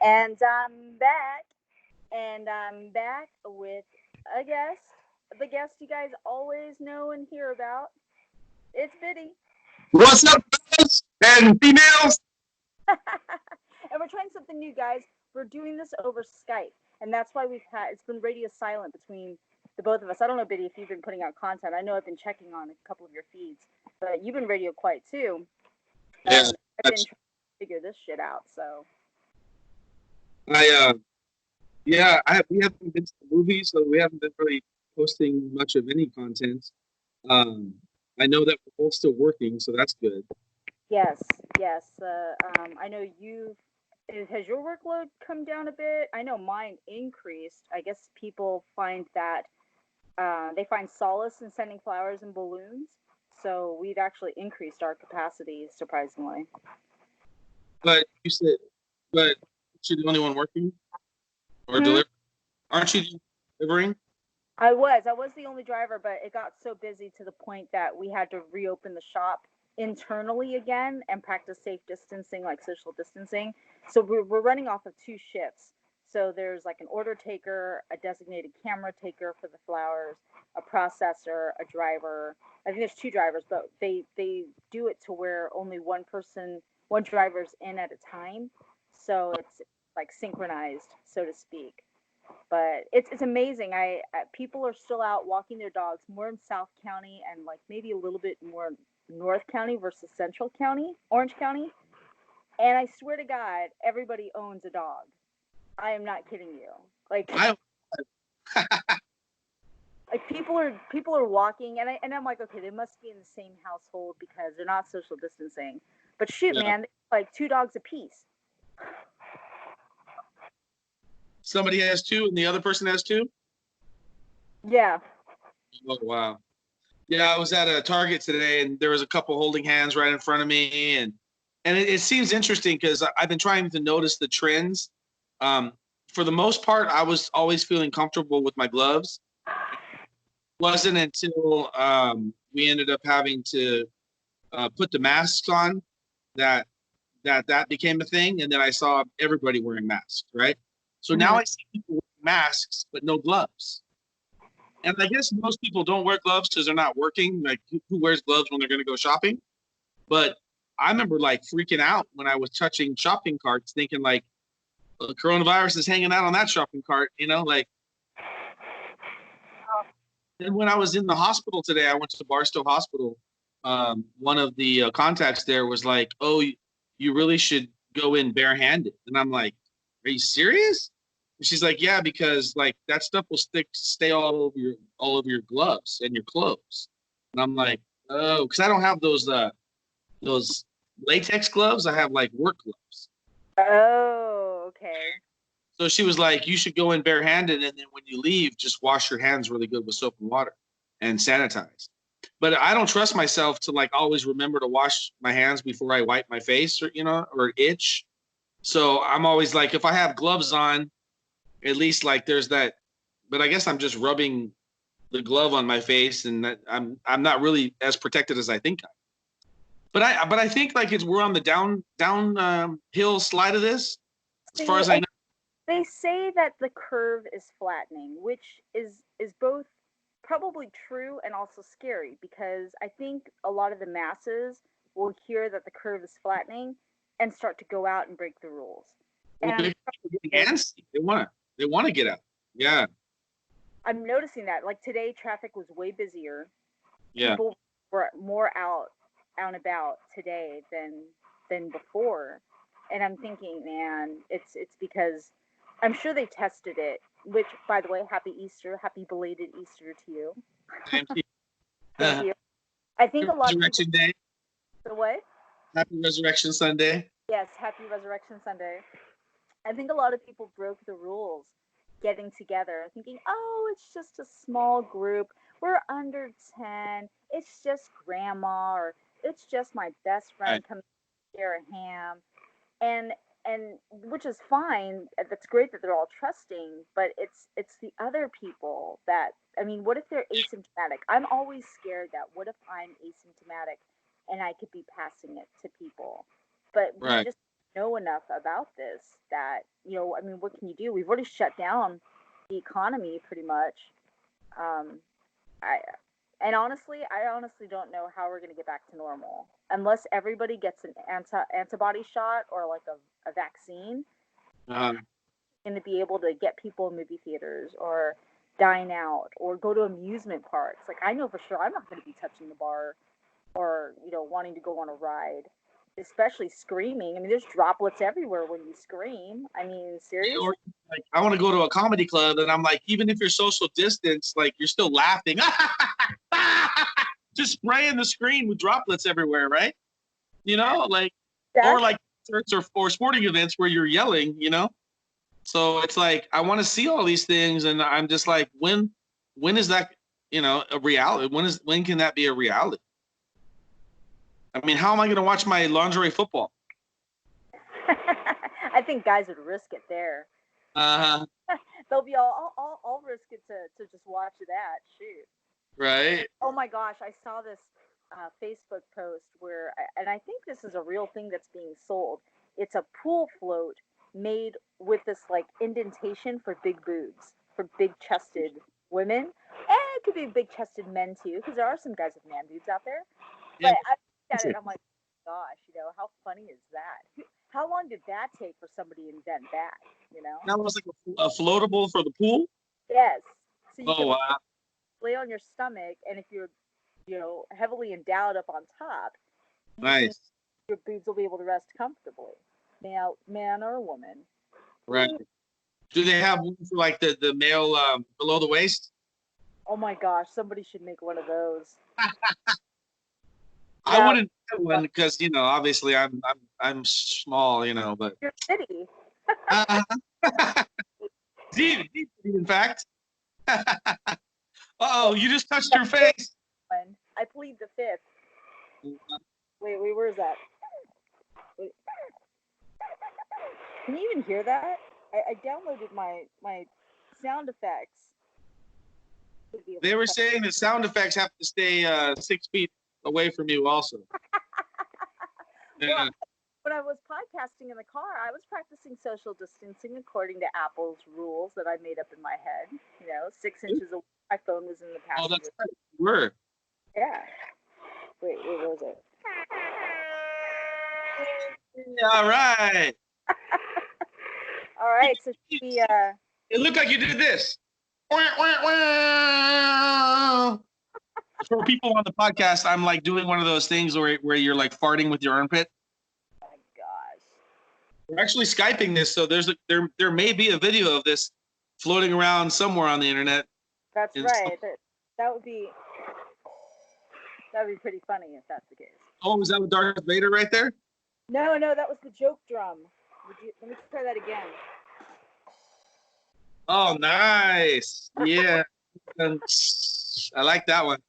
And I'm back. And I'm back with a guest. The guest you guys always know and hear about. It's Biddy. What's up, fellas and females? And we're trying something new, guys. We're doing this over Skype. And that's why it's been radio silent between the both of us. I don't know, Biddy, if you've been putting out content. I know I've been checking on a couple of your feeds, but you've been radio quiet too. Yeah, And I've been trying to figure this shit out, so. I yeah, we haven't been to the movies, so we haven't been really posting much of any content. Um, I know that we're both still working, so that's good. Yes, yes. I know has your workload come down a bit? I know mine increased. I guess people find that they find solace in sending flowers and balloons. So we've actually increased our capacity, surprisingly. But but you're the only one working or delivering? Aren't you delivering? I was the only driver, but it got so busy to the point that we had to reopen the shop internally again and practice safe distancing, like social distancing. So we're running off of two shifts. So there's like an order taker, a designated camera taker for the flowers, a processor, a driver. I think there's two drivers, but they do it to where only one driver's in at a time. So it's like synchronized, so to speak. But it's amazing. People are still out walking their dogs more in South County and like maybe a little bit more North County versus Central County, Orange County. And I swear to God, everybody owns a dog. I am not kidding you. Like like people are walking, and I'm like, okay, they must be in the same household because they're not social distancing. But shoot, man, like two dogs apiece. Somebody has two, and the other person has two. Yeah. Oh wow. Yeah, I was at a Target today, and there was a couple holding hands right in front of me, and it seems interesting because I've been trying to notice the trends. For the most part, I was always feeling comfortable with my gloves. Wasn't until we ended up having to put the masks on that became a thing, and then I saw everybody wearing masks, right? So now I see people wearing masks but no gloves. And I guess most people don't wear gloves because they're not working. Like, who wears gloves when they're going to go shopping? But I remember like freaking out when I was touching shopping carts, thinking like, the coronavirus is hanging out on that shopping cart, like. And when I was in the hospital today, I went to Barstow Hospital. One of the contacts there was like, "Oh, you really should go in barehanded." And I'm like, "Are you serious?" And she's like, "Yeah, because like that stuff will stay all over your gloves and your clothes." And I'm like, "Oh, because I don't have those latex gloves. I have like work gloves." Oh, okay. So she was like, "You should go in barehanded, and then when you leave, just wash your hands really good with soap and water and sanitize." But I don't trust myself to like always remember to wash my hands before I wipe my face or itch. So I'm always like, if I have gloves on, at least like there's that. But I guess I'm just rubbing the glove on my face, and that I'm not really as protected as I think I am. But I think like we're on the downhill slide of this, as far as I know. They say that the curve is flattening, which is both probably true and also scary because I think a lot of the masses will hear that the curve is flattening and start to go out and break the rules. Well, And getting antsy. They want to get out. Yeah. I'm noticing that. Like today, traffic was way busier. Yeah. People were more out and about today than before. And I'm thinking, man, it's because I'm sure they tested it. Which, by the way, happy Easter, happy belated Easter to you. Thank you. Thank you. I think a lot of Resurrection Day. The what? Happy Resurrection Sunday. Yes, happy Resurrection Sunday. I think a lot of people broke the rules getting together, thinking, oh, it's just a small group. We're under 10. It's just grandma, or it's just my best friend coming to share a ham. And which is fine. That's great that they're all trusting, but it's the other people that, I mean, what if they're asymptomatic? I'm always scared that what if I'm asymptomatic and I could be passing it to people? But we just know enough about this that, I mean, what can you do? We've already shut down the economy pretty much. Um, I I honestly don't know how we're going to get back to normal unless everybody gets an antibody shot or like a vaccine. Um, Going to be able to get people in movie theaters or dine out or go to amusement parks. Like I know for sure I'm not going to be touching the bar or wanting to go on a ride, especially screaming. I mean, there's droplets everywhere when you scream. I mean, seriously. or like I want to go to a comedy club, and I'm like, even if you're social distance, like you're still laughing, just spraying the screen with droplets everywhere, right? Like, or That's like concerts or sporting events where you're yelling, So it's like I want to see all these things, and I'm just like, when is that, a reality? When can that be a reality? I mean, how am I going to watch my lingerie football? I think guys would risk it there. Uh huh. They'll be all risk it to just watch that. Shoot. Right. Oh my gosh, I saw this Facebook post where, and I think this is a real thing that's being sold. It's a pool float made with this like indentation for big boobs, for big chested women. And it could be big chested men too, because there are some guys with man boobs out there. Yeah. But I looked at it and I'm like, gosh, how funny is that? How long did that take for somebody to invent that? That was like a floatable for the pool. Yes. So you Oh could wow. lay on your stomach, and if you're, heavily endowed up on top, you can Nice. your boobs will be able to rest comfortably, man or woman. Right. Do they have one for like the male below the waist? Oh my gosh, somebody should make one of those. I Yeah, wouldn't get one because obviously I'm small, but your city. uh, deep, in fact. Oh, you just touched your face. I plead the fifth. Wait, where is that? Wait, can you even hear that? I downloaded my sound effects. They were saying that sound effects have to stay 6 feet away from you, also. Well, Yeah. when I was podcasting in the car, I was practicing social distancing according to Apple's rules that I made up in my head. 6 inches away. My phone was in the Oh, that's passenger. right. You were. Yeah. Wait, where was it? All right. All right, so should we It looked like you did this. Wah, wah, wah. For people on the podcast, I'm like doing one of those things where you're like farting with your armpit. oh my gosh. We're actually Skyping this, so there may be a video of this floating around somewhere on the internet. That's right. That would be pretty funny if that's the case. Oh, is that with Darth Vader right there? No, that was the joke drum. Let me try that again. Oh, nice. Yeah. I like that one.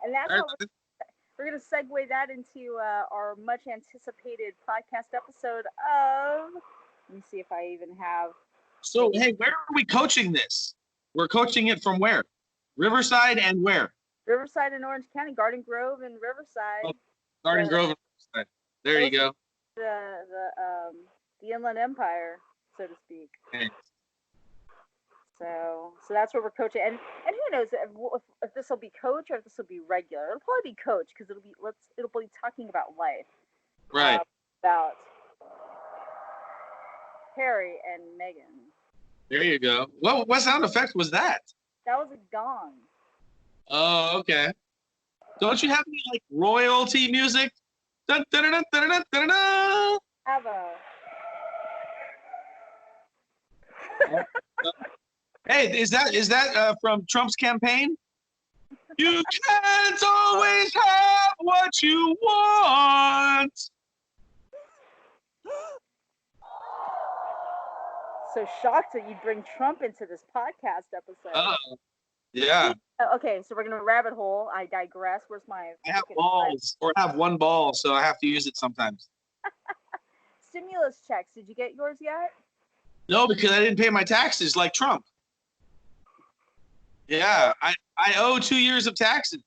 And that's how we're going to segue that into our much anticipated podcast episode of. Let me see if I even have. So, hey, where are we coaching this? We're coaching it from where? Riverside and where? Riverside in Orange County, Garden Grove and Riverside. Oh, Garden Grove and Riverside. There you go. The Inland Empire, so to speak. Okay. So that's where we're coaching, and who knows if this will be coach or if this will be regular. It'll probably be coach because it'll be talking about life, Right. About Harry and Meghan. There you go. What sound effect was that? That was a gong. Oh, okay. Don't you have any like royalty music? Dun, dun, dun, dun, dun, dun, dun. Have a. Hey, is that from Trump's campaign? You can't always have what you want. So shocked that you'd bring Trump into this podcast episode. Yeah. Okay, so we're gonna rabbit hole. I digress. Where's my? I have balls, or I have one ball, so I have to use it sometimes. Stimulus checks. Did you get yours yet? No, because I didn't pay my taxes like Trump. Yeah, I owe 2 years of taxes.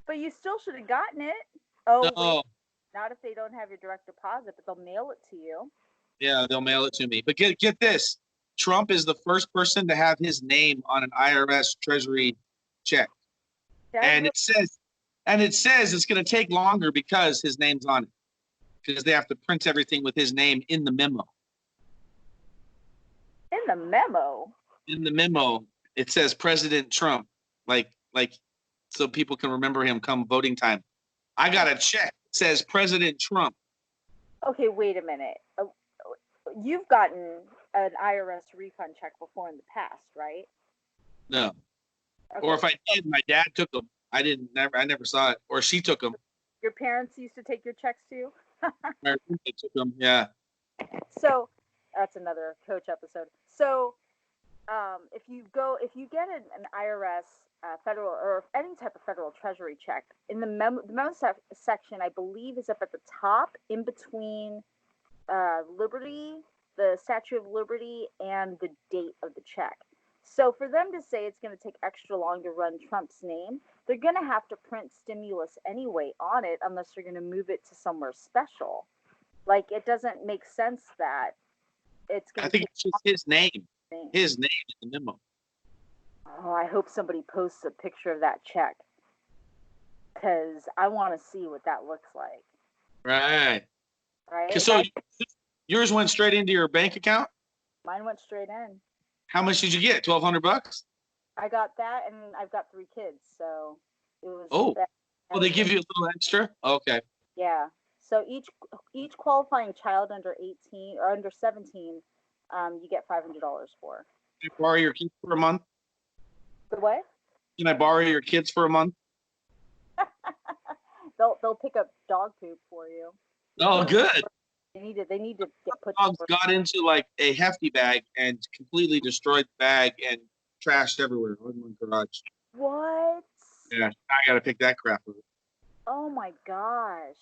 But you still should have gotten it. Oh, no, Not if they don't have your direct deposit, but they'll mail it to you. Yeah, they'll mail it to me. But get this. Trump is the first person to have his name on an IRS Treasury check. And it says it's going to take longer because his name's on it. Because they have to print everything with his name in the memo. In the memo? In the memo, it says President Trump, like so people can remember him come voting time. I got a check. It says President Trump. Okay, wait a minute. You've gotten an IRS refund check before in the past, right? No. Okay. Or if I did, my dad took them. I never saw it. Or she took them. Your parents used to take your checks too? My roommate took them, yeah. So that's another coach episode. So if you get an IRS federal or any type of federal treasury check, in the memo section, I believe is up at the top in between Liberty, the Statue of Liberty, and the date of the check. So for them to say it's going to take extra long to run Trump's name, they're going to have to print stimulus anyway on it unless you're going to move it to somewhere special. Like, it doesn't make sense that it's going to take. I think it's just his name. His name in the memo. Oh, I hope somebody posts a picture of that check because I want to see what that looks like. Right. Right. So yours went straight into your bank account? Mine went straight in. How much did you get? $1,200? I got that, and I've got 3 kids, so it was. Oh, they give you a little extra? Okay. Yeah. So each qualifying child under 18 or under 17, you get $500 for. Can I borrow your kids for a month? The what? Can I borrow your kids for a month? They'll pick up dog poop for you. Oh, good. They need to get put. Dogs got into like a hefty bag and completely destroyed the bag and trashed everywhere in my garage. What? Yeah, I gotta pick that crap up. Oh my gosh.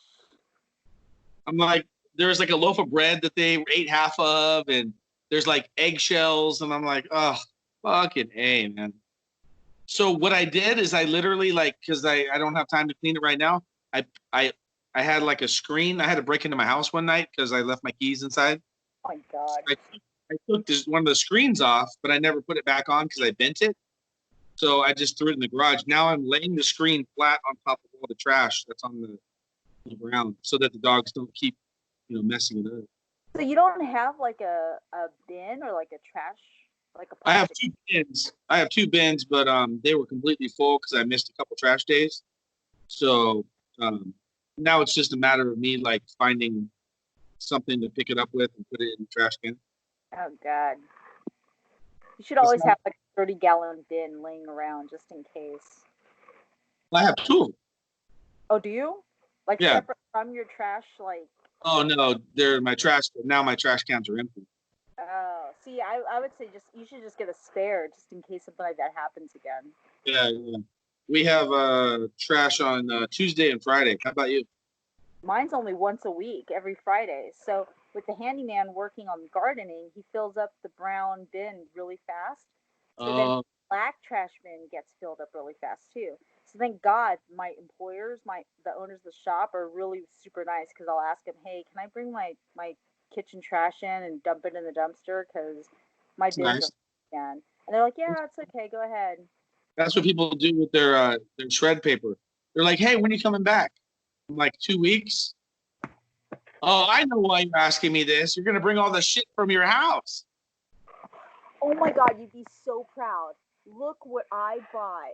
I'm like, there's like a loaf of bread that they ate half of, and there's like eggshells, and I'm like, oh, fucking A, man. So what I did is I literally because I don't have time to clean it right now. I had like a screen. I had to break into my house one night because I left my keys inside. Oh my God. I took one of the screens off, but I never put it back on because I bent it. So I just threw it in the garage. Now I'm laying the screen flat on top of all the trash that's on the ground so that the dogs don't keep, messing it up. So you don't have like a bin or like a trash, like a plastic? I have 2 bins. I have 2 bins, but they were completely full because I missed a couple trash days. So now it's just a matter of me like finding something to pick it up with and put it in the trash can. Oh God. You should always have like a 30-gallon bin laying around just in case. I have 2. Oh, do you? Like separate from your trash, like? Oh no, they're my trash. Now my trash cans are empty. Oh, see, I would say you should just get a spare just in case something like that happens again. Yeah. We have trash on Tuesday and Friday. How about you? Mine's only once a week, every Friday. So with the handyman working on gardening, he fills up the brown bin really fast. So then the black trash bin gets filled up really fast too. So thank God my employers, the owners of the shop are really super nice because I'll ask them, hey, can I bring my kitchen trash in and dump it in the dumpster because my bins are And they're like, yeah, it's okay, go ahead. That's what people do with their shred paper. They're like, hey, when are you coming back? I'm like, 2 weeks. Oh, I know why you're asking me this. You're gonna bring all the shit from your house. Oh my God, you'd be so proud. Look what I bought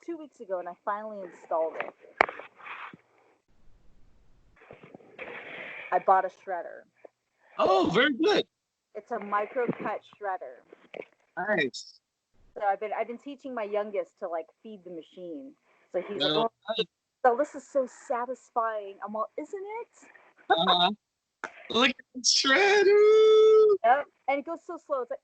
2 weeks ago, and I finally installed it. I bought a shredder. Oh, very good. It's a micro cut shredder. Nice. So I've been teaching my youngest to like feed the machine. So he's like, oh, so this is so satisfying. I'm all, isn't it? Look at the shredder. Yep. And it goes so slow. It's like,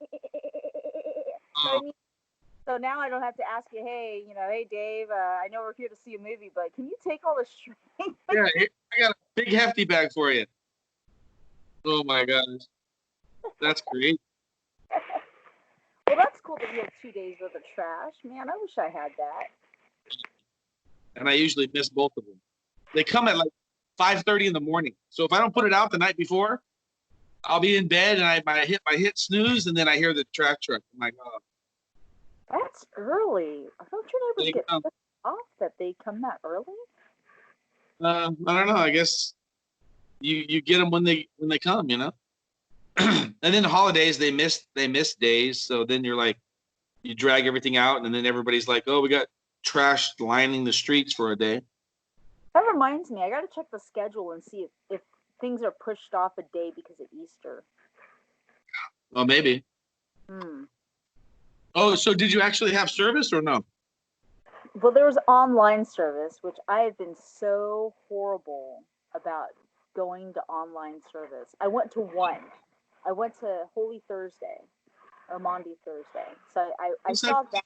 so now I don't have to ask you, hey, hey Dave, I know we're here to see a movie, but can you take all the shred? Yeah, I got a big hefty bag for you. Oh my gosh, that's great. Well, that's cool that you have 2 days worth of trash. Man, I wish I had that. And I usually miss both of them. They come at like 5:30 in the morning. So if I don't put it out the night before, I'll be in bed and I hit snooze and then I hear the trash truck. I'm like, oh, That's early. Don't your neighbors they get come. pissed off that they come that early? I don't know. I guess you get them when they come, you know. And then the holidays they miss days. So then you're like you drag everything out, and then everybody's like, oh, we got trash lining the streets for a day. That reminds me, I got to check the schedule and see if things are pushed off a day because of Easter. Oh, maybe. Hmm. Oh, so did you actually have service or no? Well, there was online service, which I have been so horrible about going to online service. I went to one. I went to Holy Thursday or Maundy Thursday. So I There's such, saw that.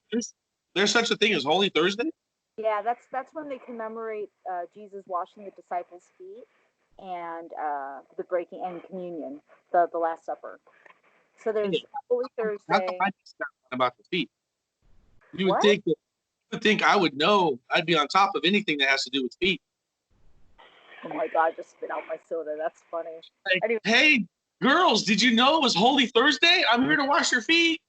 there's such a thing as Holy Thursday? Yeah, that's when they commemorate Jesus washing the disciples' feet and the breaking and communion, the Last Supper. So there's Holy How come Thursday. I just got one about the feet? You would What? think that you would think I would know. I'd be on top of anything that has to do with feet. Oh my God! I just spit out my soda. That's funny. Like, Anyway, hey, girls, did you know it was Holy Thursday? I'm here to wash your feet.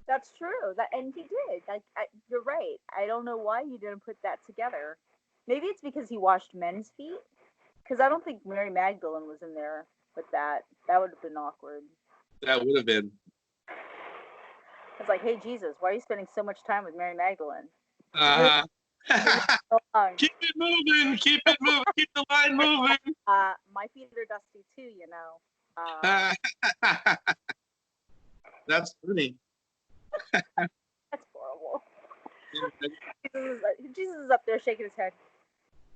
that's true. That and he did. You're right. I don't know why he didn't put that together. Maybe it's because he washed men's feet. Because I don't think Mary Magdalene was in there with that. That would have been awkward. That would have been. It's like, hey Jesus, why are you spending so much time with Mary Magdalene? Uh, You're so long. keep it moving. Keep it moving. Keep the line moving. My feet are dusty too, you know. That's funny. That's horrible. Jesus is up there shaking his head.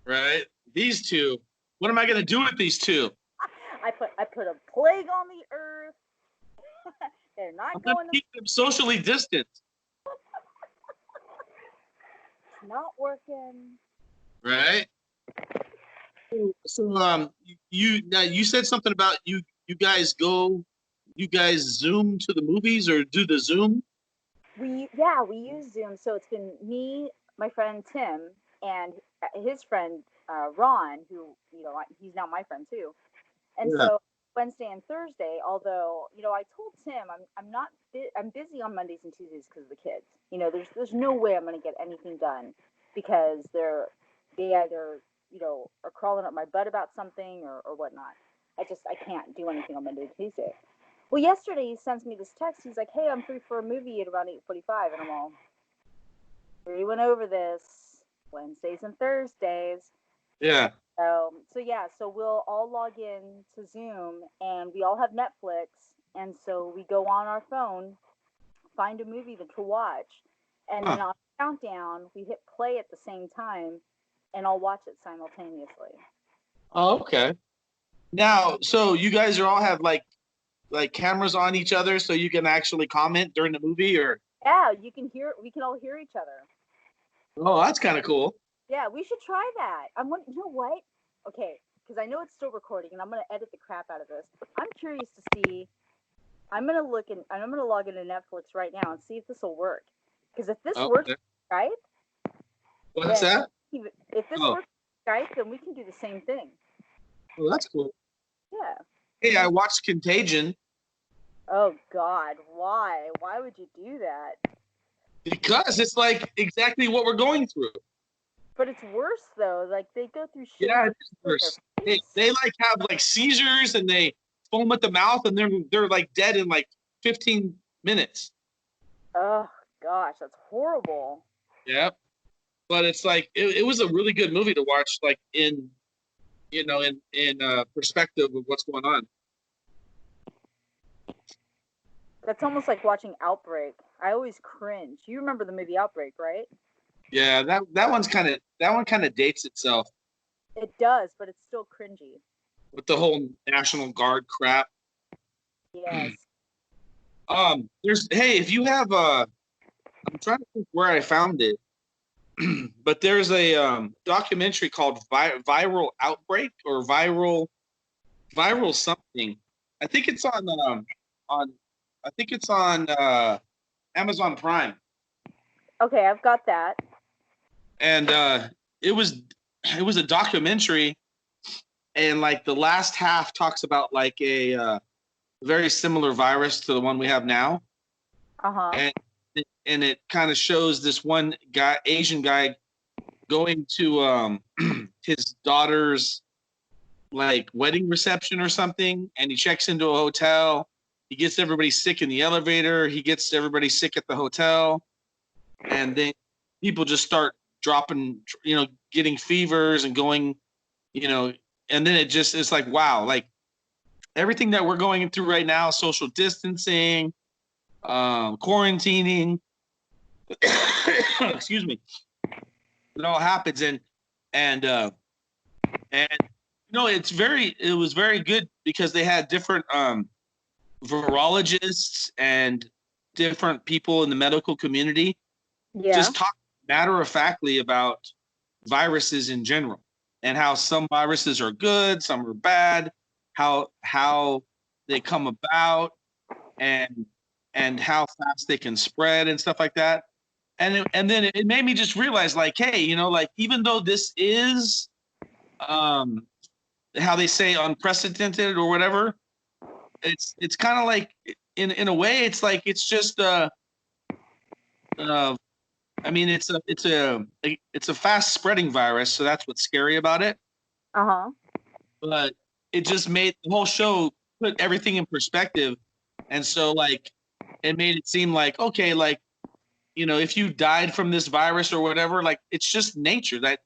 Right? These two. What am I going to do with these two? I put a plague on the earth. They're not I'm going going to to. keep them socially distant. It's not working. Right? So you said something about you guys Zoom to the movies or do the Zoom? We use Zoom. So it's been me, my friend Tim, and his friend Ron, who he's now my friend too. And Yeah. so Wednesday and Thursday, although I told Tim I'm busy on Mondays and Tuesdays because of the kids. There's no way I'm going to get anything done because they either are crawling up my butt about something or whatnot. I can't do anything on Monday and Tuesday. Well, yesterday he sends me this text. He's like, "Hey, I'm free for a movie at around 8:45," and I'm all, we went over this Wednesdays and Thursdays. Yeah. So we'll all log in to Zoom, and we all have Netflix, and so we go on our phone, find a movie to watch, and then on countdown we hit play at the same time, and I'll watch it simultaneously. Oh, okay. Now, so you guys are all have like cameras on each other so you can actually comment during the movie or Yeah, we can all hear each other. oh, that's kind of cool. Yeah, we should try that. You know what? Okay, because I know it's still recording, and I'm gonna edit the crap out of this. I'm curious to see. I'm gonna log into Netflix right now and see if this will work. Because if this works with Skype, What's that? If this works with Skype, then we can do the same thing. Oh, that's cool. Yeah. Hey, I watched Contagion. Oh God, why? Why would you do that? Because it's like exactly what we're going through. But it's worse though. Like they go through shit. Yeah, it's worse. They like have like seizures and they foam at the mouth and they're like dead in like 15 minutes. Oh gosh, that's horrible. Yeah. But it's like it was a really good movie to watch, like in perspective of what's going on. That's almost like watching Outbreak. I always cringe. You remember the movie Outbreak, right? Yeah, that one kind of dates itself. It does, but it's still cringy. With the whole National Guard crap. Yes. If you have I'm trying to think where I found it. But there's a documentary called Viral Outbreak or Viral something. I think it's on Amazon Prime. Okay, I've got that. and it was a documentary, and like the last half talks about like a very similar virus to the one we have now, Uh-huh. and it kind of shows this one guy, Asian guy, going to his daughter's like wedding reception or something, and he checks into a hotel. He gets everybody sick in the elevator. He gets everybody sick at the hotel, and then people just start dropping, getting fevers and going, you know, and then it's like, wow, like everything that we're going through right now, social distancing, quarantining, excuse me, it all happens, and and it was very good because they had different virologists and different people in the medical community Yeah. just talk matter of factly about viruses in general, and how some viruses are good, some are bad, how they come about, and how fast they can spread and stuff like that. And then it made me just realize, like, hey, like, even though this is how they say unprecedented or whatever, it's kind of like, in a way, it's like, it's just uh I mean, it's a fast spreading virus, so that's what's scary about it. Uh-huh. But it just made the whole show put everything in perspective, and so like it made it seem like, okay, like, if you died from this virus or whatever, like, it's just nature, that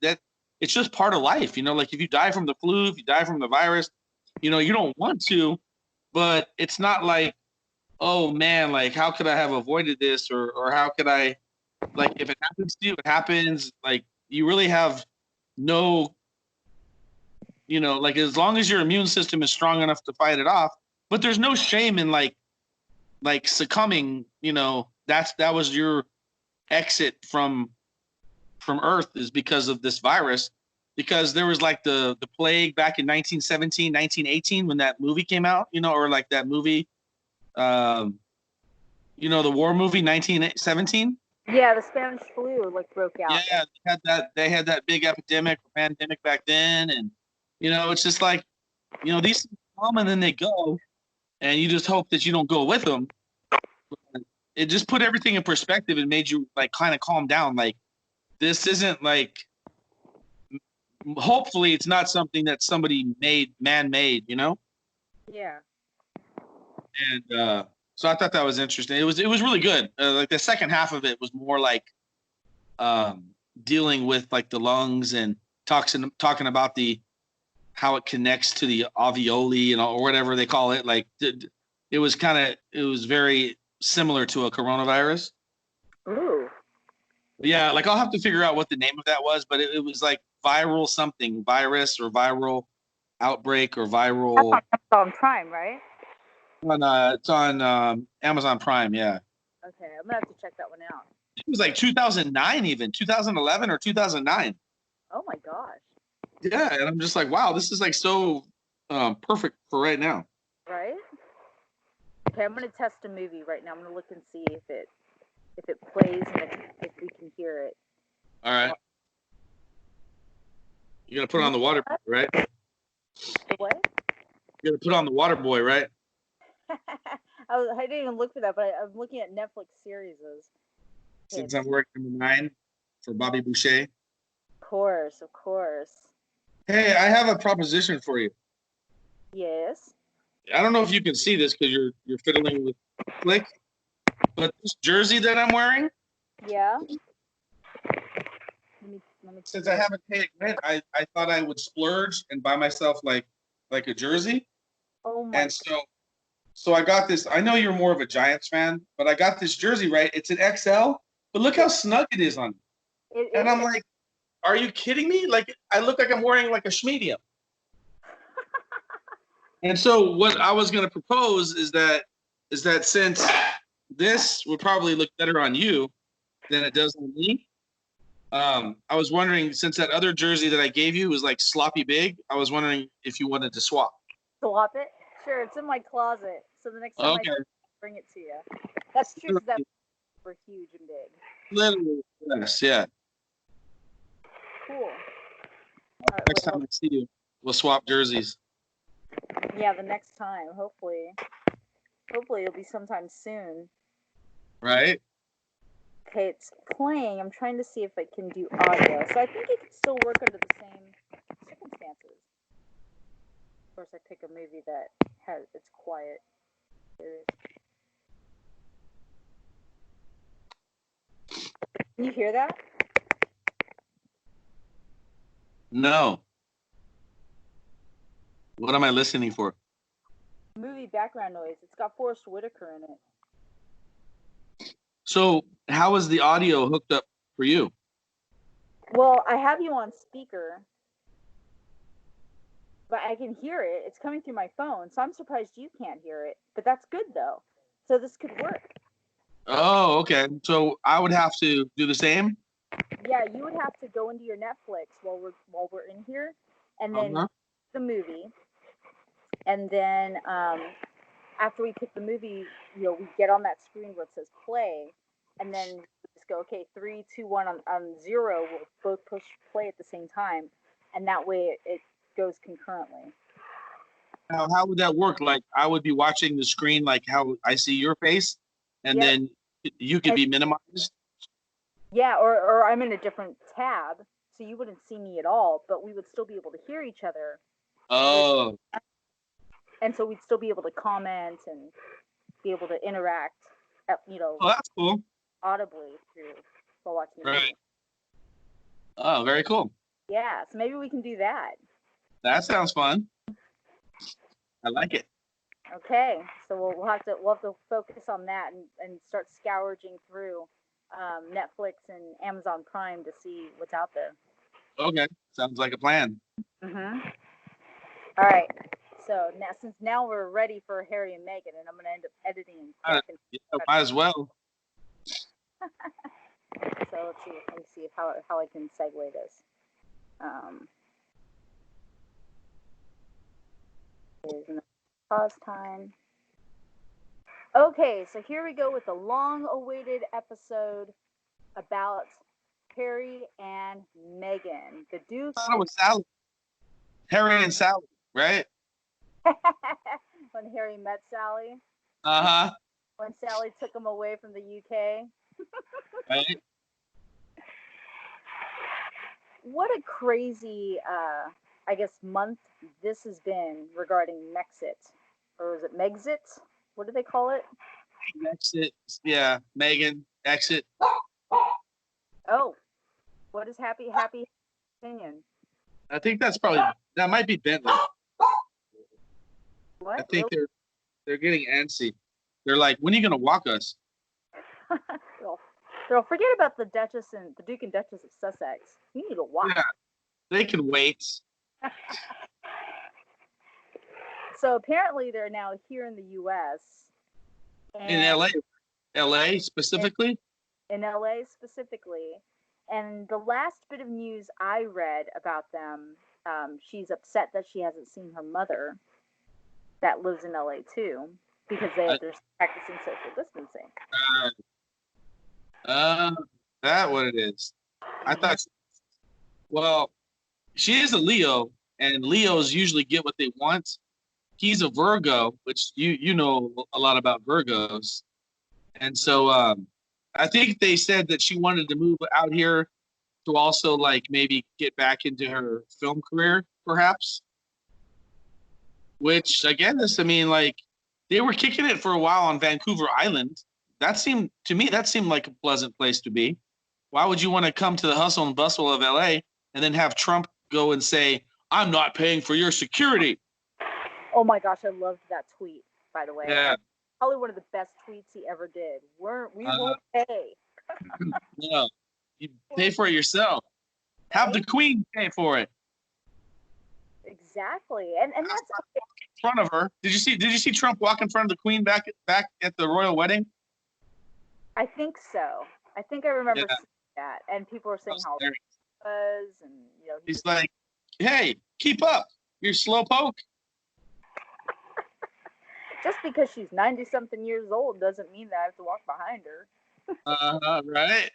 it's just part of life, like, if you die from the flu, if you die from the virus, you don't want to, but it's not like, oh man, like, how could I have avoided this, or how could I, like, if it happens to you, it happens. Like, you really have no, like, as long as your immune system is strong enough to fight it off. But there's no shame in like succumbing. That was your exit from Earth, is because of this virus. Because there was like the plague back in 1917, 1918, when that movie came out. Or like that movie, the war movie 1917. Yeah, the Spanish flu like broke out. Yeah, they had that big epidemic or pandemic back then, and it's just like, these things come and then they go, and you just hope that you don't go with them. It just put everything in perspective and made you like kind of calm down. Like, this isn't like, hopefully it's not something that somebody made, man-made. Yeah. And so I thought that was interesting. It was really good. Like, the second half of it was more like um, dealing with like the lungs, and talking about how it connects to the alveoli, or whatever they call it. Like, it was very similar to a coronavirus. Ooh. Yeah, like, I'll have to figure out what the name of that was, but it was like viral something, virus, or viral outbreak, or That's viral. on Prime, right? It's on Amazon Prime. Yeah, Okay, I'm gonna have to check that one out. it was like 2009, even 2011 or 2009. Oh my gosh. Yeah, and I'm just like, wow, this is like so perfect for right now. Right? Okay, I'm gonna test a movie right now. I'm gonna look and see if it plays and if we can hear it. All right, you gotta put on the water boy, right? The what? You gotta put on the water boy, right? I didn't even look for that, but I'm looking at Netflix series. Since I'm working number 9 for Bobby Boucher. Of course, of course. Hey, I have a proposition for you. Yes. I don't know if you can see this because you're fiddling with Flick, but this jersey that I'm wearing, Yeah. Let me since I haven't paid rent, I thought I would splurge and buy myself like a jersey. Oh my. And so I got this. I know you're more of a Giants fan, but I got this jersey, right? It's an XL, but look how snug it is on me. And I'm like, are you kidding me? Like, I look like I'm wearing like a schmedium. And so what I was going to propose is that since this would probably look better on you than it does on me, I was wondering, since that other jersey that I gave you was like sloppy big, I was wondering if you wanted to swap. Swap it? Sure, it's in my closet. So the next time Okay. I bring it to you. That's true, because that's super huge and big. Literally, yes, yeah. cool. Next time I see you, we'll swap jerseys. Yeah, the next time, hopefully it'll be sometime soon. Right? Okay, it's playing. I'm trying to see if I can do audio. So I think it could still work under the same circumstances. Of course, I pick a movie that it's quiet. Can you hear that? No. What am I listening for? Movie background noise. It's got Forrest Whitaker in it. So how is the audio hooked up for you? Well, I have you on speaker, but I can hear it. It's coming through my phone, so I'm surprised you can't hear it. But that's good though. So this could work. Oh, okay. So I would have to do the same? Yeah, you would have to go into your Netflix while we're in here, and then the movie, and then after we pick the movie, we get on that screen where it says play, and then just go, okay, 3, 2, 1 on 0. We'll both push play at the same time, and that way it goes concurrently. Now, how would that work? Like I would be watching the screen, like how I see your face, and then you could be minimized. Yeah, or I'm in a different tab, so you wouldn't see me at all, but we would still be able to hear each other. Oh. And so we'd still be able to comment and be able to interact, Oh, that's cool. Audibly while watching the movie. Oh, very cool. Yeah, so maybe we can do that. That sounds fun. I like it. Okay, so we'll have to focus on that and start scourging through Netflix and Amazon Prime to see what's out there. Okay, sounds like a plan. Mm-hmm. All right. So now we're ready for Harry and Meghan, and I'm going to end up editing. Might as well. So let me see how I can segue this. Here's another pause time. Okay, so here we go with the long-awaited episode about Harry and Meghan. The Duke. I thought it was Sally. Harry and Sally, right? When Harry met Sally. Uh-huh. When Sally took him away from the UK. Right. What a crazy, I guess, month this has been regarding MEXIT. Or is it MEXIT? What do they call it? MEXIT. Yeah, Meghan. Exit. Oh, what is happy opinion? I think that might be Bentley. What? I think they're getting antsy. They're like, when are you gonna walk us? Girl, forget about the Duke and Duchess of Sussex. You need to walk. Yeah, they can wait. So apparently they're now here in the U.S. In LA specifically. In LA specifically, and the last bit of news I read about them, she's upset that she hasn't seen her mother, that lives in LA too, because they're practicing social distancing. That what it is. I thought. Well, she is a Leo, and Leos usually get what they want. He's a Virgo, which you know a lot about Virgos, and so I think they said that she wanted to move out here to also like maybe get back into her film career, perhaps. Which I guess, I mean, like they were kicking it for a while on Vancouver Island. That seemed like a pleasant place to be. Why would you want to come to the hustle and bustle of LA and then have Trump go and say, "I'm not paying for your security"? Oh my gosh, I loved that tweet, by the way. Yeah. Probably one of the best tweets he ever did. We won't pay. No, you pay for it yourself. Have the Queen pay for it. Exactly, and that's in front of her. Did you see Trump walk in front of the Queen back at the royal wedding? I think so. I think I remember seeing that, and people were saying how it was, and he's like, "Hey, keep up, you slowpoke." Just because she's 90-something years old doesn't mean that I have to walk behind her. Right.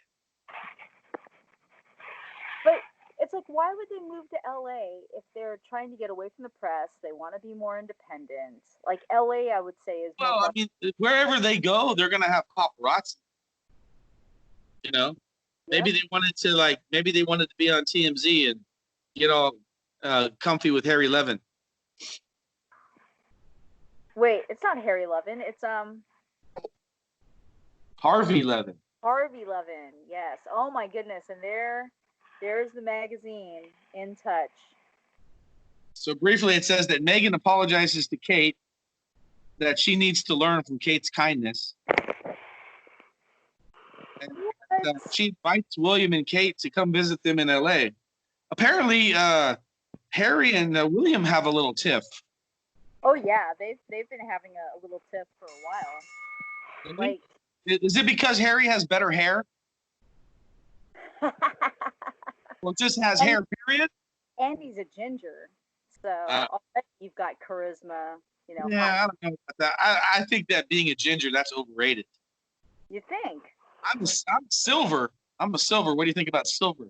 But It's like, why would they move to LA if they're trying to get away from the press? They want to be more independent. Like LA, I would say, is more Well, I mean, wherever they go, they're gonna have paparazzi. You know, Yep. maybe they wanted to be on TMZ and get all comfy with Harry Levin. Wait, it's not Harry Levin. It's Harvey Levin. Harvey Levin. Yes. Oh my goodness. And there's the magazine, In Touch. So briefly, it says that Megan apologizes to Kate that she needs to learn from Kate's kindness. And she invites William and Kate to come visit them in LA. Apparently, Harry and William have a little tiff. Oh yeah, they've been having a little tiff for a while. Like, is it because Harry has better hair? Well, just has hair, period. And he's a ginger, so already you've got charisma. You know. Yeah, I don't know about that. I think that being a ginger, that's overrated. You think? I'm silver. I'm a silver. What do you think about silver?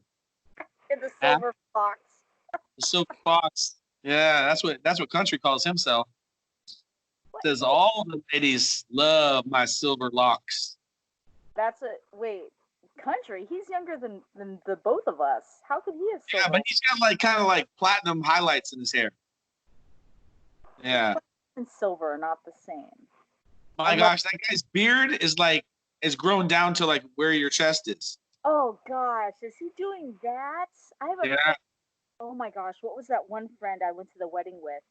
The silver fox. The silver fox. Yeah, that's what country calls himself. Says all the ladies love my silver locks. Wait, country. He's younger than the both of us. How could he have silver? Yeah, but he's got kind of like platinum highlights in his hair. Yeah. And silver are not the same. My gosh, that guy's beard is grown down to like where your chest is. Oh gosh, is he doing that? I have a friend. Oh my gosh, what was that one friend I went to the wedding with?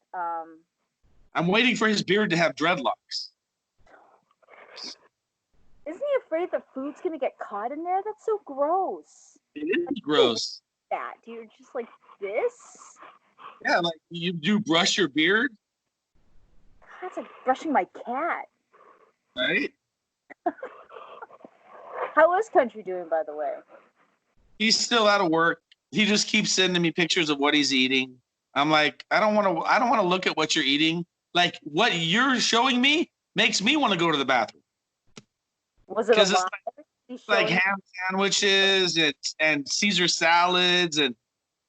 I'm waiting for his beard to have dreadlocks. Isn't he afraid the food's gonna get caught in there? That's so gross. It is gross. That you're just like this. Yeah, like you do brush your beard. That's like brushing my cat. Right. How is Country doing, by the way? He's still out of work. He just keeps sending me pictures of what he's eating. I'm like, I don't want to look at what you're eating. Like what you're showing me makes me want to go to the bathroom. Was it a it's like ham sandwiches and Caesar salads and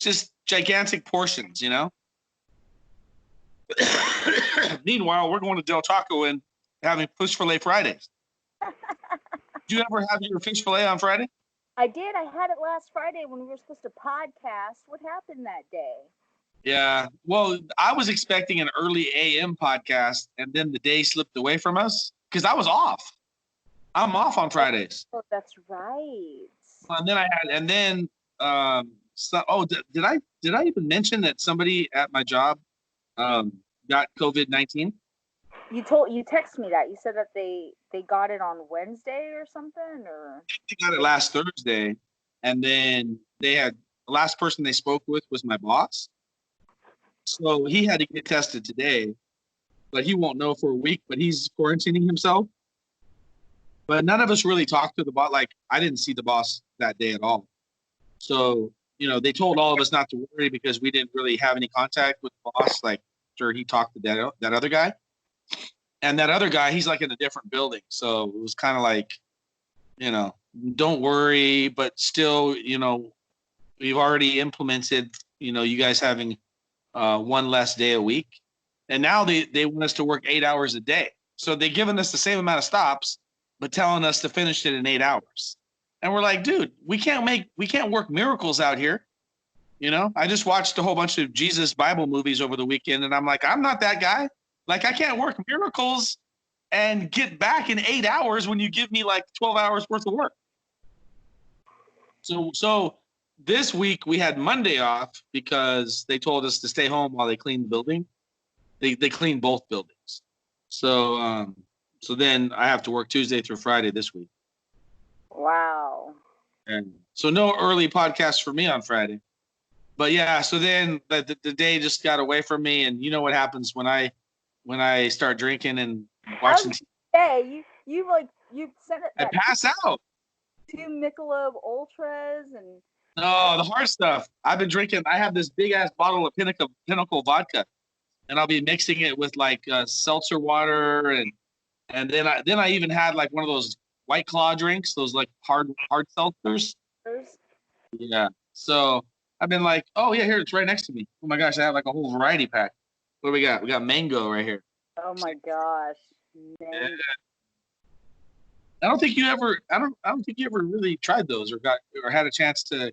just gigantic portions, you know? Meanwhile, we're going to Del Taco and having fish fillet Fridays. Did you ever have your fish fillet on Friday? I did. I had it last Friday when we were supposed to podcast. What happened that day? Yeah. Well, I was expecting an early AM podcast, and then the day slipped away from us because I was off. I'm off on Fridays. Oh, that's right. And then did I even mention that somebody at my job got COVID-19? You texted me that. You said that they got it on Wednesday or something, or they got it last Thursday, and then the last person they spoke with was my boss. So he had to get tested today, but he won't know for a week, but he's quarantining himself. But none of us really talked to the boss. Like, I didn't see the boss that day at all. So, they told all of us not to worry because we didn't really have any contact with the boss. Like, sure, he talked to that other guy. And that other guy, he's like in a different building. So it was kind of like, don't worry, but still, we've already implemented, you guys having one less day a week. And now they want us to work 8 hours a day. So they've given us the same amount of stops, but telling us to finish it in 8 hours. And we're like, dude, we can't work miracles out here. I just watched a whole bunch of Jesus Bible movies over the weekend, and I'm like, I'm not that guy. Like, I can't work miracles and get back in 8 hours when you give me like 12 hours worth of work. So this week we had Monday off because they told us to stay home while they cleaned the building. They cleaned both buildings. So then I have to work Tuesday through Friday this week. Wow. And so no early podcast for me on Friday. But yeah, so then the day just got away from me, and you know what happens when I start drinking and watching. Hey, you said it. I pass out. 2 Michelob Ultras and. Oh, the hard stuff. I've been drinking. I have this big ass bottle of Pinnacle vodka, and I'll be mixing it with like seltzer water, and then I even had like one of those White Claw drinks, those like hard seltzers. Yeah. So I've been like, oh yeah, here it's right next to me. Oh my gosh, I have like a whole variety pack. What do we got? We got mango right here. Oh my gosh. Yeah. Mango. I don't think you ever really tried those or had a chance to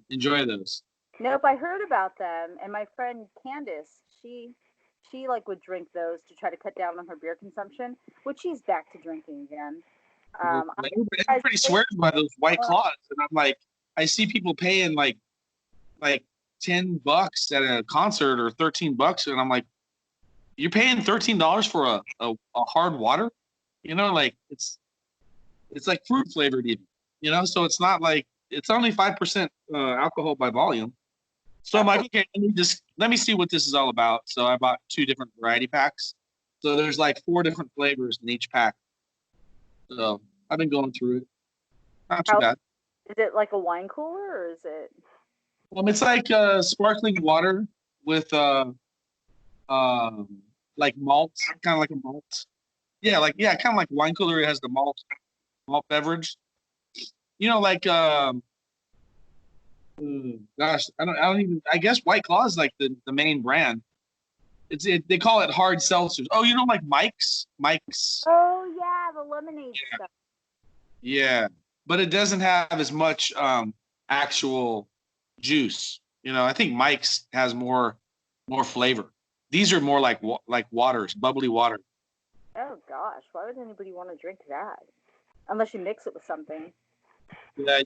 enjoy those. Nope, I heard about them, and my friend Candace, she like would drink those to try to cut down on her beer consumption, which she's back to drinking again. Everybody swears by those White Claws, and I'm like, I see people paying like $10 at a concert or $13, and I'm like, you're paying $13 for a hard water, like it's like fruit flavored even, so it's not like it's only 5% alcohol by volume. So I'm like, okay, let me see what this is all about. So I bought 2 different variety packs. So there's like 4 different flavors in each pack. So I've been going through it. Not too bad. Is it like a wine cooler or is it? It's like sparkling water with like malt, kind of like a malt. Yeah, kind of like wine cooler. It has the malt beverage. Like gosh, I don't even. I guess White Claw is like the main brand. They call it hard seltzers. Oh, like Mike's. Oh yeah, the lemonade stuff. Yeah, but it doesn't have as much actual juice. I think Mike's has more flavor. These are more like waters, bubbly water. Oh gosh, why would anybody want to drink that? Unless you mix it with something. Yeah.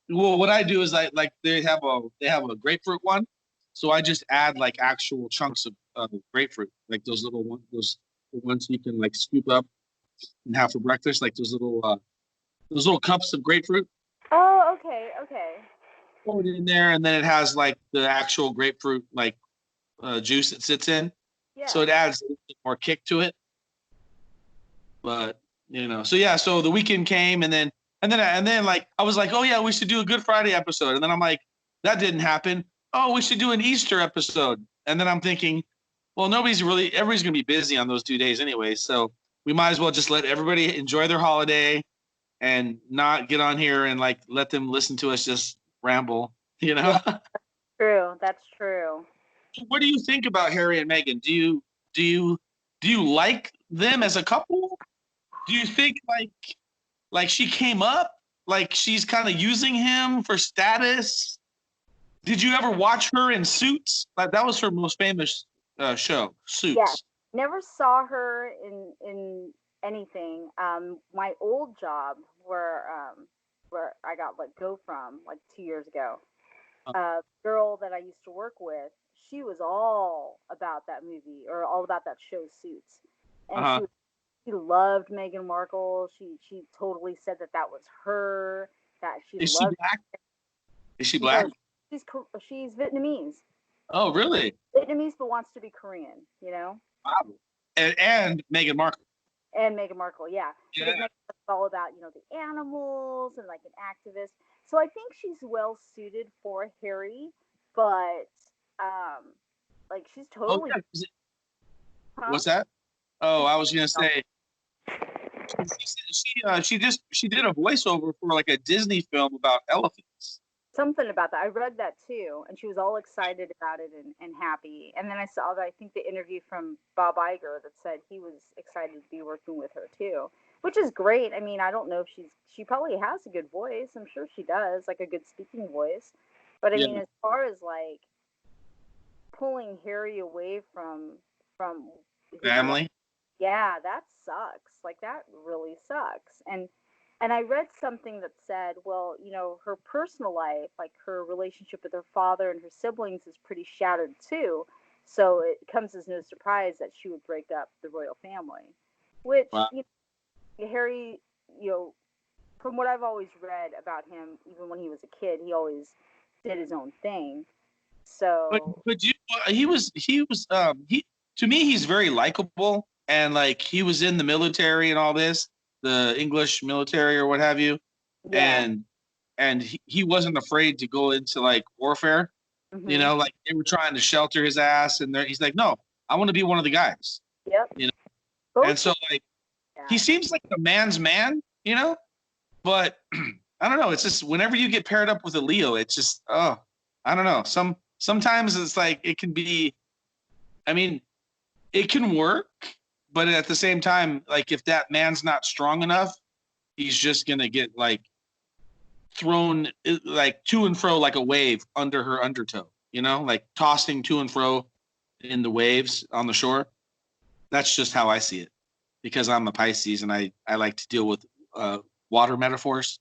Well, what I do is they have a grapefruit one, so I just add like actual chunks of grapefruit, like those little ones, the ones you can like scoop up and have for breakfast, like those little cups of grapefruit. Oh, okay. Pour it in there, and then it has like the actual grapefruit like juice that sits in. Yeah. So it adds a little bit more kick to it. But so yeah, so the weekend came, and then like I was like, oh yeah, we should do a Good Friday episode, and then I'm like, that didn't happen. Oh, we should do an Easter episode, and then I'm thinking, well, everybody's gonna be busy on those 2 days anyway, so we might as well just let everybody enjoy their holiday and not get on here and like let them listen to us just ramble, Yeah, true. That's true. What do you think about Harry and Meghan? Do you like them as a couple? Do you think like she came up, like she's kind of using him for status? Did you ever watch her in Suits? Like that was her most famous show, Suits. Yeah, never saw her in anything. My old job where I got let go from like 2 years ago. Girl that I used to work with, she was all about that movie or all about that show Suits, and she loved Meghan Markle. She totally said that was her. That she Is loved. She black? Is she black? She's Vietnamese. Oh, really? Vietnamese, but wants to be Korean. Wow. And Meghan Markle. And Meghan Markle, yeah. Yeah. It's all about the animals and like an activist. So I think she's well suited for Harry, but like she's totally. Oh, yeah. What's that? Oh, I was gonna say. She did a voiceover for like a Disney film about elephants. Something about that. I read that too, and she was all excited about it and happy. And then I saw I think the interview from Bob Iger that said he was excited to be working with her too, which is great. I mean, I don't know if she probably has a good voice. I'm sure she does, like a good speaking voice. But I mean, as far as like pulling Harry away from family, yeah, that sucks. Like that really sucks. And I read something that said, well, her personal life, like her relationship with her father and her siblings is pretty shattered too. So it comes as no surprise that she would break up the royal family, which wow. Harry, from what I've always read about him, even when he was a kid, he always did his own thing. So, but to me, he's very likable, and like he was in the military and all this. The English military or what have you, yeah. and he wasn't afraid to go into like warfare, like they were trying to shelter his ass, and he's like, no, I want to be one of the guys. Yep. And so like he seems like the man's man, but I don't know. It's just whenever you get paired up with a Leo, it's just I don't know. Sometimes it's like it can be. I mean, it can work, but at the same time, like if that man's not strong enough, he's just gonna get like thrown like to and fro like a wave under her undertow. You know, like tossing to and fro in the waves on the shore. That's just how I see it, because I'm a Pisces and I like to deal with water metaphors.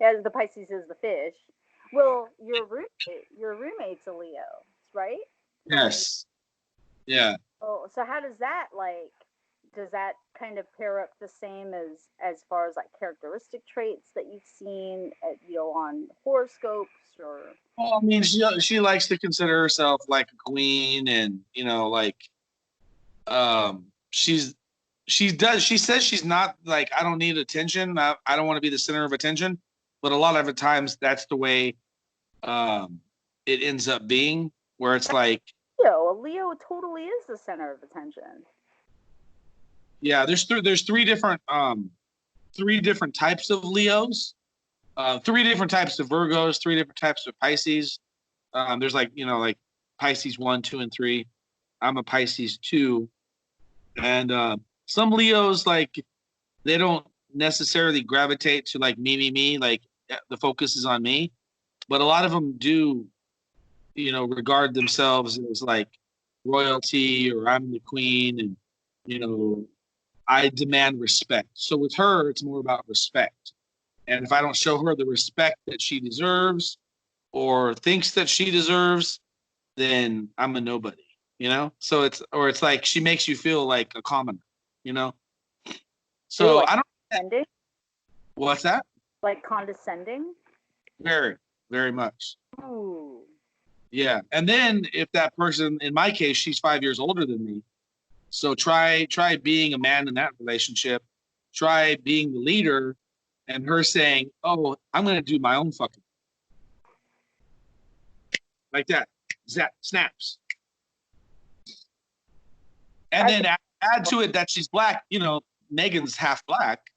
Yeah, the Pisces is the fish. Well, your roommate's a Leo, right? Or Yes. Yeah. oh, so how does that like? Does that kind of pair up the same as far as like characteristic traits that you've seen, on horoscopes or? Well, I mean, she likes to consider herself like a queen, and like she's she says she's not like, I don't need attention. I don't want to be the center of attention, but a lot of the times that's the way um it ends up being, where it's like, A Leo totally is the center of attention. yeah, there's three different types of Leos, three different types of Virgos, three different types of Pisces. There's like, like Pisces 1, 2, and 3. I'm a Pisces 2. And some Leos, like, they don't necessarily gravitate to like me, like the focus is on me. But a lot of them do, regard themselves as like royalty, or I'm the queen, and, you know, I demand respect. So with her, it's more about respect. And if I don't show her the respect that she deserves or thinks that she deserves, then I'm a nobody, So it's like she makes you feel like a commoner, you know? Ooh, So like I don't, condescending, what's that? like condescending. Very, very much. Ooh, Yeah. And then if that person, in my case, she's 5 years older than me. So try being a man in that relationship. Try being the leader and her saying, "Oh, I'm going to do my own fucking," like that. Zap, snaps. And I then add to it that she's black. Megan's half black.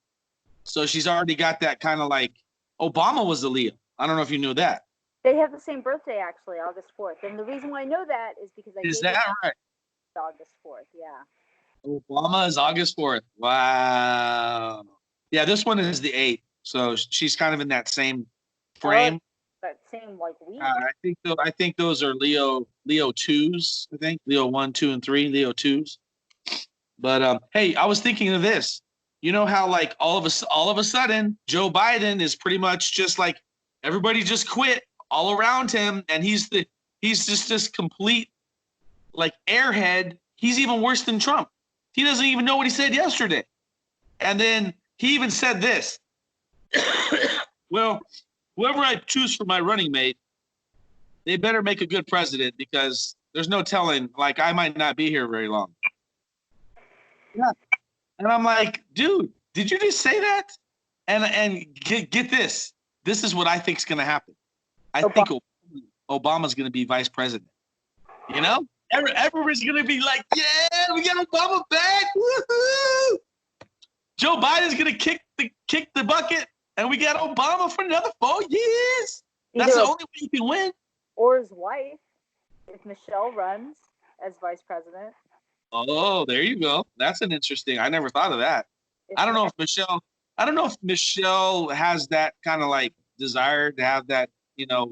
So she's already got that kind of like, Obama was a Leo. I don't know if you knew that. They have the same birthday, actually, August 4th. And the reason why I know that is because I Is dated that right? August 4th. Yeah. Obama is August 4th. Wow. Yeah, this one is the 8th. So she's kind of in that same Oh, frame. that same like week. I think those are Leo twos. I think Leo 1, 2, and 3 Leo twos. But hey, I was thinking of this. You know how like all of a sudden Joe Biden is pretty much just like everybody just quit all around him, and he's just this complete like airhead. He's even worse than Trump. He doesn't even know what he said yesterday. And then he even said this. Well, whoever I choose for my running mate, they better make a good president, because there's no telling, like, I might not be here very long. Yeah. And I'm like, dude, did you just say that? And get this. This is what I think is going to happen. I think Obama's going to be vice president. Everybody's going to be like, yeah, we got Obama back. Woo-hoo! Joe Biden's going to kick the bucket, and we got Obama for another 4 years. That's the only way you can win. Or his wife, if Michelle runs as vice president. Oh, there you go. That's an interesting. I never thought of that. I don't know if Michelle has that kind of like desire to have that,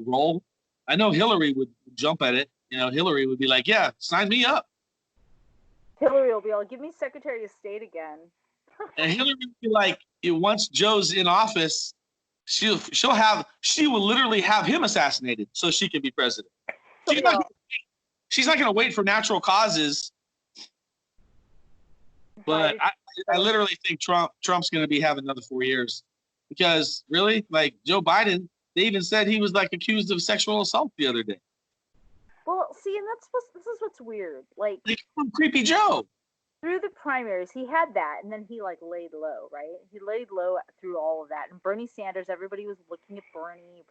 role. I know Hillary would jump at it. Hillary would be like, "Yeah, sign me up." Hillary will be like, "Give me Secretary of State again." And Hillary would be like, once Joe's in office, she will literally have him assassinated so she can be president. She's not going to wait for natural causes. But I literally think Trump's going to be having another 4 years, because really, like Joe Biden, they even said he was like accused of sexual assault the other day. Well, see, and this is what's weird. Like Creepy Joe. Through the primaries, he had that, and then he like laid low, right? He laid low through all of that. And Bernie Sanders, everybody was looking at Bernie,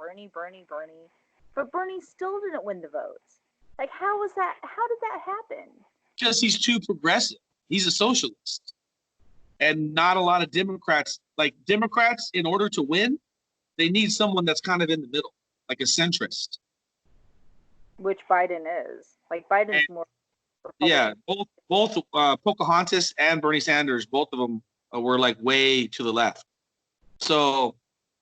but Bernie still didn't win the votes. Like, how was that? How did that happen? Because he's too progressive. He's a socialist. And not a lot of Democrats, in order to win, they need someone that's kind of in the middle. like a centrist. which Biden is. Like Biden's And more yeah, Republican. both Pocahontas and Bernie Sanders, both of them were like way to the left. So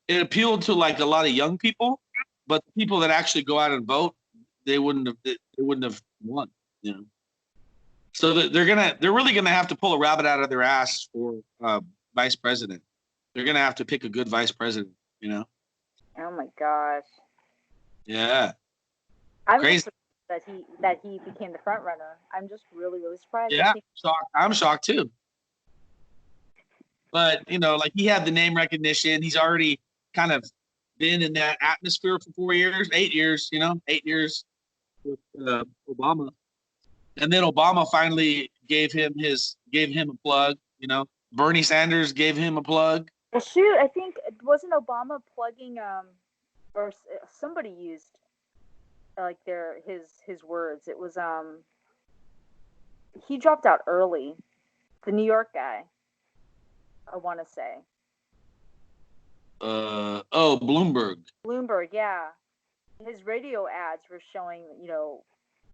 it appealed to like a lot of young people, but the people that actually go out and vote, they wouldn't have won, you know. So they're really gonna have to pull a rabbit out of their ass for vice president. They're gonna have to pick a good vice president, you know. Oh my gosh. Yeah, I'm just crazy. surprised that he became the front runner. I'm just really, really surprised. I Yeah, think I'm shocked too. But you know, like he had the name recognition. He's already kind of been in that atmosphere for 4 years, 8 years. You know, 8 years with Obama, and then Obama finally gave him a plug. You know, Bernie Sanders gave him a plug. well shoot, I think wasn't Obama plugging or somebody used like his words. It was he dropped out early. The New York guy, I want to say. Bloomberg. Bloomberg, yeah. His radio ads were showing,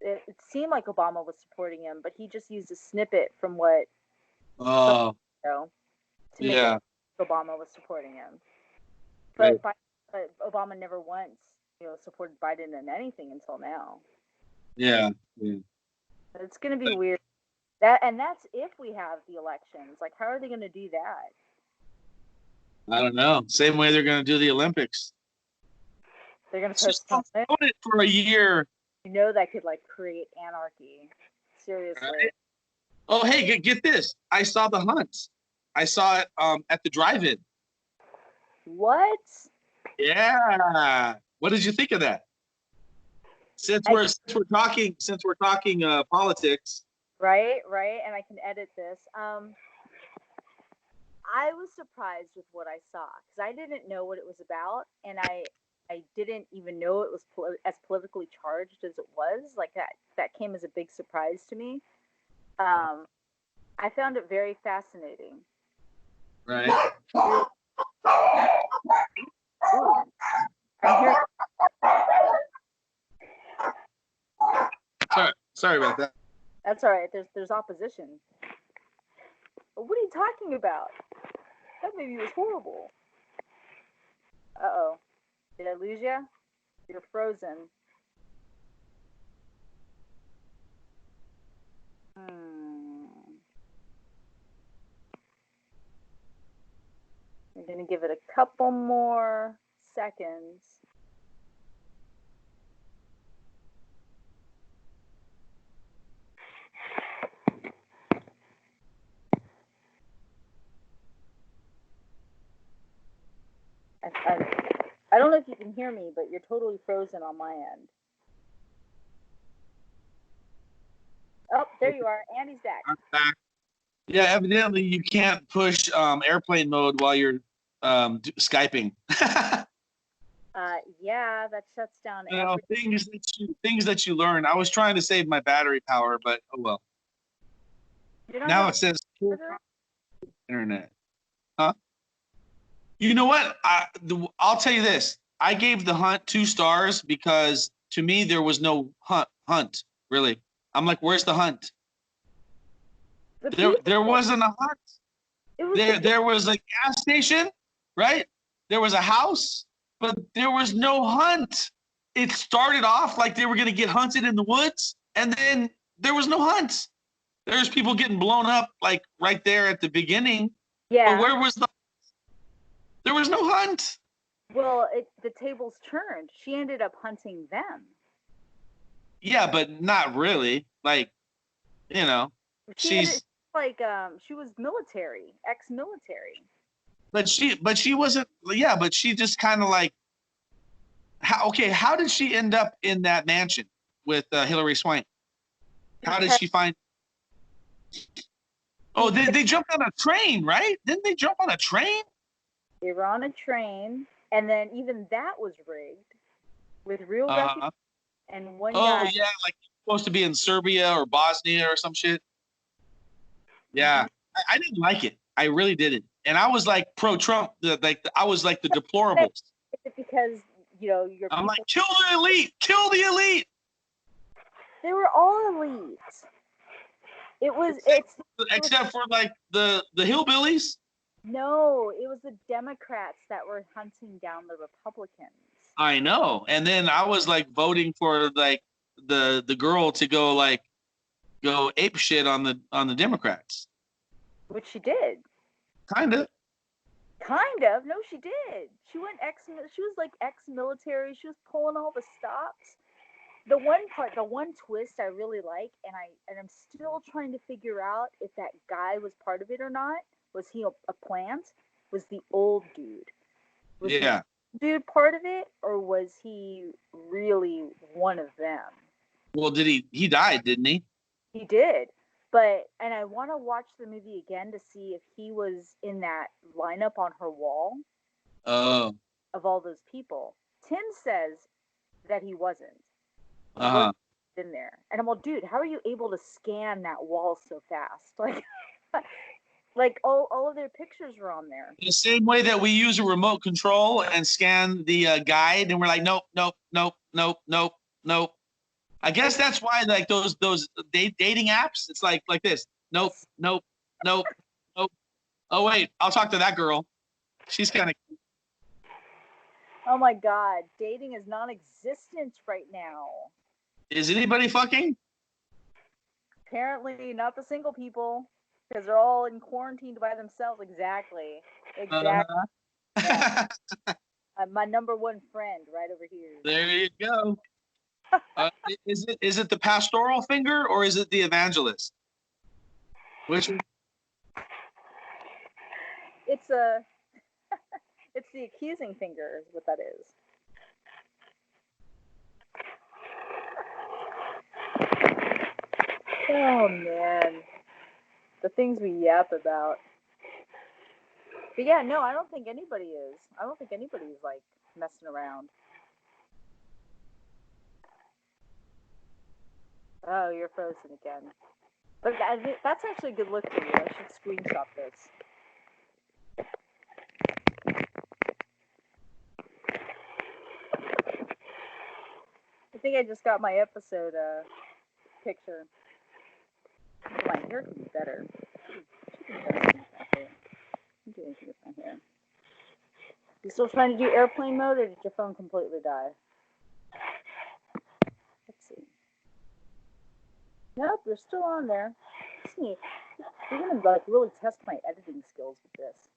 it seemed like Obama was supporting him, but he just used a snippet from what Oh, you know, to make it yeah, Obama was supporting him. right. But Obama never once, supported Biden in anything until now. Yeah, yeah. It's going to be weird. That's if we have the elections. Like, how are they going to do that? I don't know. Same way they're going to do the Olympics. They're going to Just postpone it. postpone it for a year. That could like create anarchy. Seriously. Right? Oh, hey, get this. I saw the hunt. I saw it at the drive-in. What? Yeah. What did you think of that? Since we're talking politics. Right, and I can edit this. I was surprised with what I saw because I didn't know what it was about, and I didn't even know it was as politically charged as it was. Like that came as a big surprise to me. I found it very fascinating. Right. Ooh, I'm hearing. Sorry about that. That's all right. There's opposition. What are you talking about? That movie was horrible. Uh-oh. Did I lose you? You're frozen. I'm going to give it a couple more seconds. I don't know if you can hear me, but you're totally frozen on my end. Oh, there you are. Andy's back. I'm back. Yeah, evidently you can't push airplane mode while you're Skyping. Yeah, that shuts down Things that you learn. I was trying to save my battery power, but oh well. You're not Now it says internet. Huh? You know what? I'll tell you this. I gave the hunt 2 stars because to me there was no hunt really. I'm like, where's the hunt? There wasn't a hunt. There was a gas station, right? There was a house, but there was no hunt. It started off like they were going to get hunted in the woods, and then there was no hunt. There's people getting blown up like right there at the beginning. Yeah. But there was no hunt. Well, the tables turned. She ended up hunting them. Yeah, but not really. Like, she's like she was military, ex-military. But she wasn't. Yeah, but she just kind of like. How did she end up in that mansion with Hillary Swank? How did she find? Oh, they jumped on a train, right? Didn't they jump on a train? They were on a train, and then even that was rigged with real refugees. And one guy. Oh yeah, like supposed to be in Serbia or Bosnia or some shit. Yeah, I didn't like it. I really didn't, and I was like pro-Trump. I was like the deplorables. Because your I'm people. like, kill the elite, kill the elite. They were all elite. Except for like the hillbillies. No, it was the Democrats that were hunting down the Republicans. I know. And then I was like voting for like the girl to go ape shit on the Democrats. Which she did. Kind of. Kind of. No, she did. She was like ex-military. She was pulling all the stops. The one twist I really like, and I'm still trying to figure out if that guy was part of it or not. Was he a plant? Was the old dude? Was Yeah. the dude part of it, or was he really one of them? Well, he died, didn't he? He did. And I want to watch the movie again to see if he was in that lineup on her wall Oh. of all those people. Tim says that he wasn't. He Uh-huh. wasn't in there. And I'm like, dude, how are you able to scan that wall so fast? Like all of their pictures were on there. The same way that we use a remote control and scan the guide, and we're like, nope, nope, nope, nope, nope, nope. I guess that's why like those dating apps, it's like this. Nope, nope, nope, nope. Oh wait, I'll talk to that girl. She's kind of. Oh my God, dating is non-existent right now. Is anybody fucking? Apparently, not the single people, because they're all in quarantine by themselves. Exactly. Yeah. My number one friend right over here. There you go. Is it the pastoral finger or is it the evangelist? Which one? It's it's the accusing finger is what that is. Oh man, the things we yap about. But yeah, no, I don't think anybody is. I don't think anybody's like messing around. Oh, you're frozen again. But that's actually a good look for you. I should screenshot this. I think I just got my episode picture. My hair could be better. You still trying to do airplane mode, or did your phone completely die? Let's see. Nope, you're still on there. See, you're gonna like really test my editing skills with this.